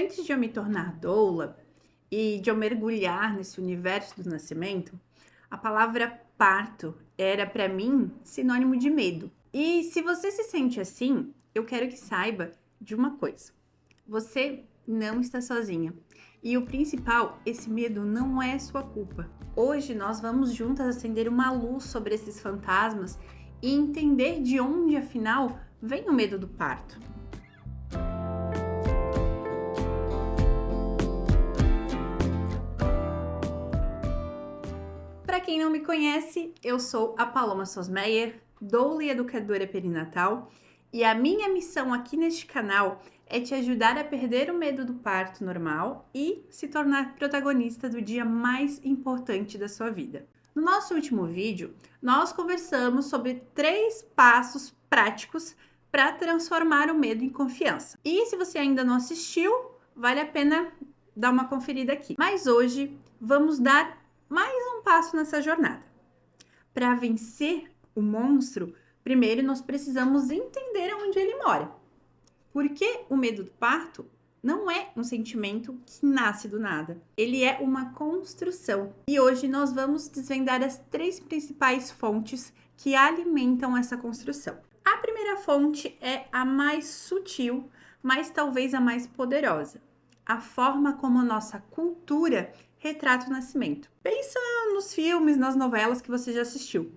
Antes de eu me tornar doula e de eu mergulhar nesse universo do nascimento, a palavra parto era para mim sinônimo de medo. E se você se sente assim, eu quero que saiba de uma coisa: você não está sozinha. E o principal, esse medo não é sua culpa. Hoje nós vamos juntas acender uma luz sobre esses fantasmas e entender de onde, afinal, vem o medo do parto. Para quem não me conhece, eu sou a Paloma Sosmeyer, doula e educadora perinatal, e a minha missão aqui neste canal é te ajudar a perder o medo do parto normal e se tornar protagonista do dia mais importante da sua vida. No nosso último vídeo, nós conversamos sobre 3 passos práticos para transformar o medo em confiança. E se você ainda não assistiu, vale a pena dar uma conferida aqui. Mas hoje vamos dar mais um passo nessa jornada. Para vencer o monstro, primeiro nós precisamos entender onde ele mora. Porque o medo do parto não é um sentimento que nasce do nada. Ele é uma construção. E hoje nós vamos desvendar as 3 principais fontes que alimentam essa construção. A primeira fonte é a mais sutil, mas talvez a mais poderosa. A forma como nossa cultura retrata o nascimento. Pensa nos filmes, nas novelas que você já assistiu.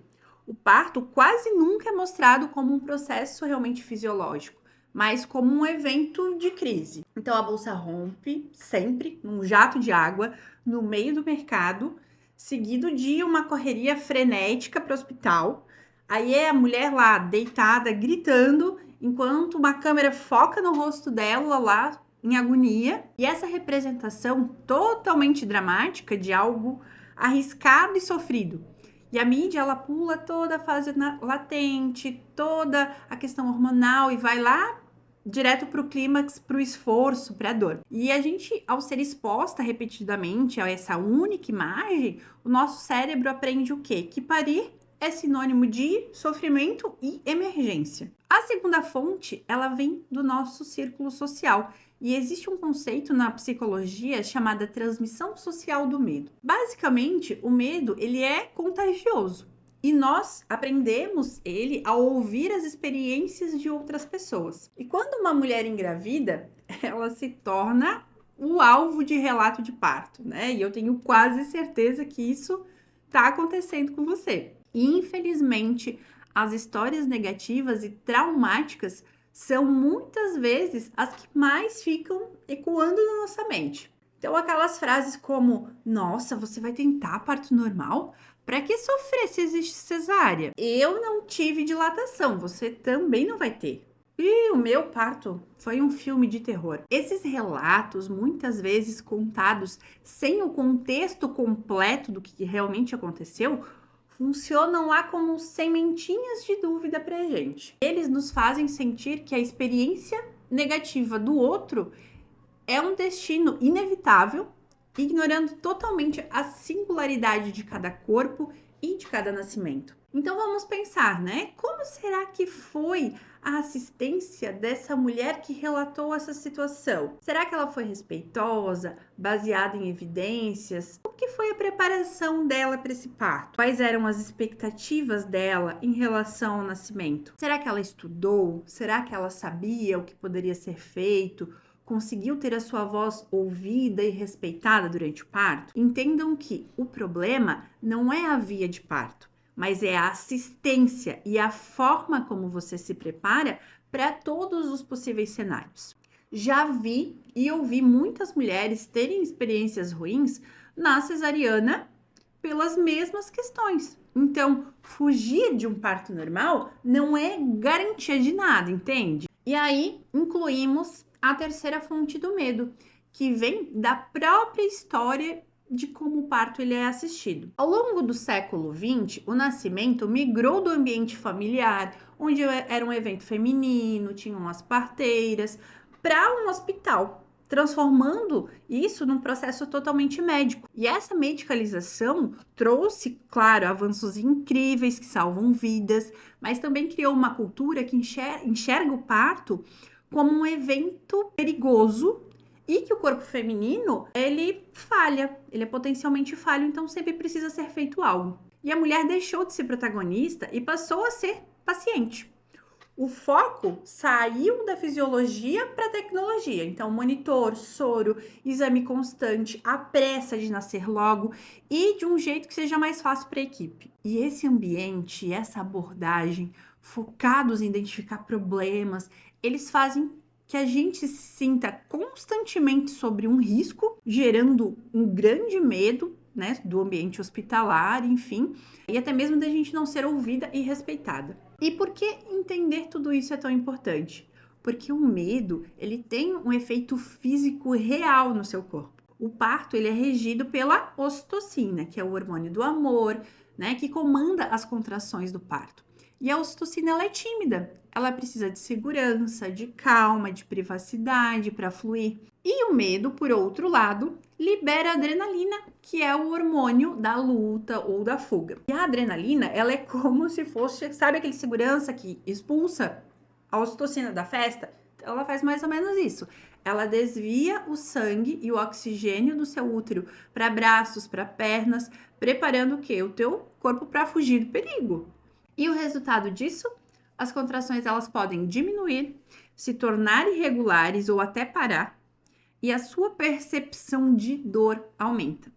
O parto quase nunca é mostrado como um processo realmente fisiológico, mas como um evento de crise. Então a bolsa rompe sempre num jato de água no meio do mercado, seguido de uma correria frenética para o hospital. Aí é a mulher lá deitada, gritando, enquanto uma câmera foca no rosto dela lá em agonia. E essa representação totalmente dramática de algo arriscado e sofrido. E a mídia, ela pula toda a fase latente, toda a questão hormonal e vai lá direto para o clímax, para o esforço, para a dor. E a gente, ao ser exposta repetidamente a essa única imagem, o nosso cérebro aprende o quê? Que parir é sinônimo de sofrimento e emergência. A segunda fonte, ela vem do nosso círculo social. E existe um conceito na psicologia chamada transmissão social do medo. Basicamente, o medo, ele é contagioso. E nós aprendemos ele ao ouvir as experiências de outras pessoas. E quando uma mulher engravida, ela se torna o alvo de relato de parto, né? E eu tenho quase certeza que isso está acontecendo com você. E, infelizmente, as histórias negativas e traumáticas são muitas vezes as que mais ficam ecoando na nossa mente. Então, aquelas frases como: nossa, você vai tentar parto normal? Para que sofrer se existe cesárea? Eu não tive dilatação, você também não vai ter. E o meu parto foi um filme de terror. Esses relatos, muitas vezes contados sem o contexto completo do que realmente aconteceu, funcionam lá como sementinhas de dúvida pra gente. Eles nos fazem sentir que a experiência negativa do outro é um destino inevitável, ignorando totalmente a singularidade de cada corpo e de cada nascimento. Então vamos pensar, né? Como será que foi a assistência dessa mulher que relatou essa situação? Será que ela foi respeitosa, baseada em evidências? O que foi a preparação dela para esse parto? Quais eram as expectativas dela em relação ao nascimento? Será que ela estudou? Será que ela sabia o que poderia ser feito? Conseguiu ter a sua voz ouvida e respeitada durante o parto? Entendam que o problema não é a via de parto, mas é a assistência e a forma como você se prepara para todos os possíveis cenários. Já vi e ouvi muitas mulheres terem experiências ruins na cesariana pelas mesmas questões. Então, fugir de um parto normal não é garantia de nada, entende? E aí, incluímos a terceira fonte do medo, que vem da própria história de como o parto ele é assistido. Ao longo do século XX, o nascimento migrou do ambiente familiar, onde era um evento feminino, tinham as parteiras, para um hospital, transformando isso num processo totalmente médico. E essa medicalização trouxe, claro, avanços incríveis que salvam vidas, mas também criou uma cultura que enxerga o parto como um evento perigoso E que o corpo feminino, ele falha, ele é potencialmente falho, então sempre precisa ser feito algo. E a mulher deixou de ser protagonista e passou a ser paciente. O foco saiu da fisiologia para a tecnologia. Então, monitor, soro, exame constante, a pressa de nascer logo e de um jeito que seja mais fácil para a equipe. E esse ambiente, essa abordagem, focados em identificar problemas, eles fazem que a gente se sinta constantemente sobre um risco, gerando um grande medo, né, do ambiente hospitalar, enfim, e até mesmo da gente não ser ouvida e respeitada. E por que entender tudo isso é tão importante? Porque o medo, ele tem um efeito físico real no seu corpo. O parto, ele é regido pela ocitocina, que é o hormônio do amor, né, que comanda as contrações do parto. E a ocitocina, ela é tímida. Ela precisa de segurança, de calma, de privacidade para fluir. E o medo, por outro lado, libera a adrenalina, que é o hormônio da luta ou da fuga. E a adrenalina, ela é como se fosse, sabe aquele segurança que expulsa a ocitocina da festa? Ela faz mais ou menos isso. Ela desvia o sangue e o oxigênio do seu útero para braços, para pernas, preparando o quê? O teu corpo para fugir do perigo. E o resultado disso? As contrações elas podem diminuir, se tornar irregulares ou até parar, e a sua percepção de dor aumenta.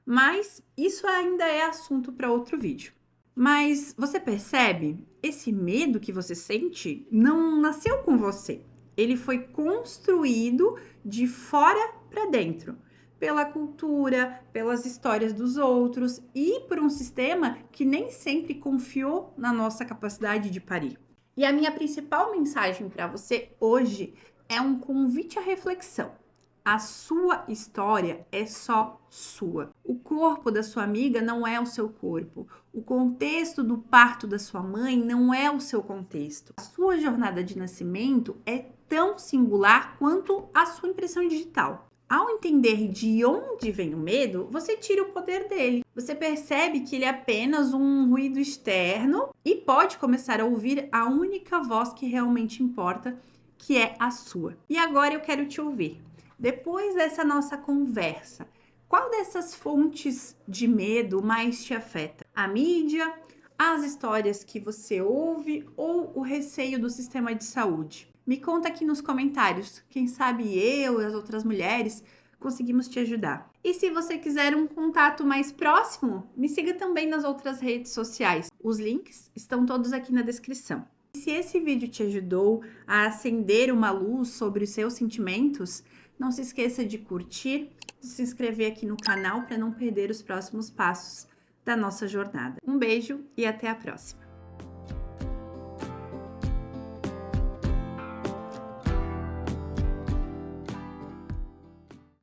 Mas isso ainda é assunto para outro vídeo. Mas você percebe? Esse medo que você sente não nasceu com você. Ele foi construído de fora para dentro, pela cultura, pelas histórias dos outros e por um sistema que nem sempre confiou na nossa capacidade de parir. E a minha principal mensagem para você hoje é um convite à reflexão. A sua história é só sua. O corpo da sua amiga não é o seu corpo. O contexto do parto da sua mãe não é o seu contexto. A sua jornada de nascimento é tão singular quanto a sua impressão digital. Ao entender de onde vem o medo, você tira o poder dele. Você percebe que ele é apenas um ruído externo e pode começar a ouvir a única voz que realmente importa, que é a sua. E agora eu quero te ouvir. Depois dessa nossa conversa, qual dessas fontes de medo mais te afeta? A mídia, as histórias que você ouve ou o receio do sistema de saúde? Me conta aqui nos comentários. Quem sabe eu e as outras mulheres conseguimos te ajudar. E se você quiser um contato mais próximo, me siga também nas outras redes sociais. Os links estão todos aqui na descrição. E se esse vídeo te ajudou a acender uma luz sobre os seus sentimentos, não se esqueça de curtir, de se inscrever aqui no canal para não perder os próximos passos da nossa jornada. Um beijo e até a próxima!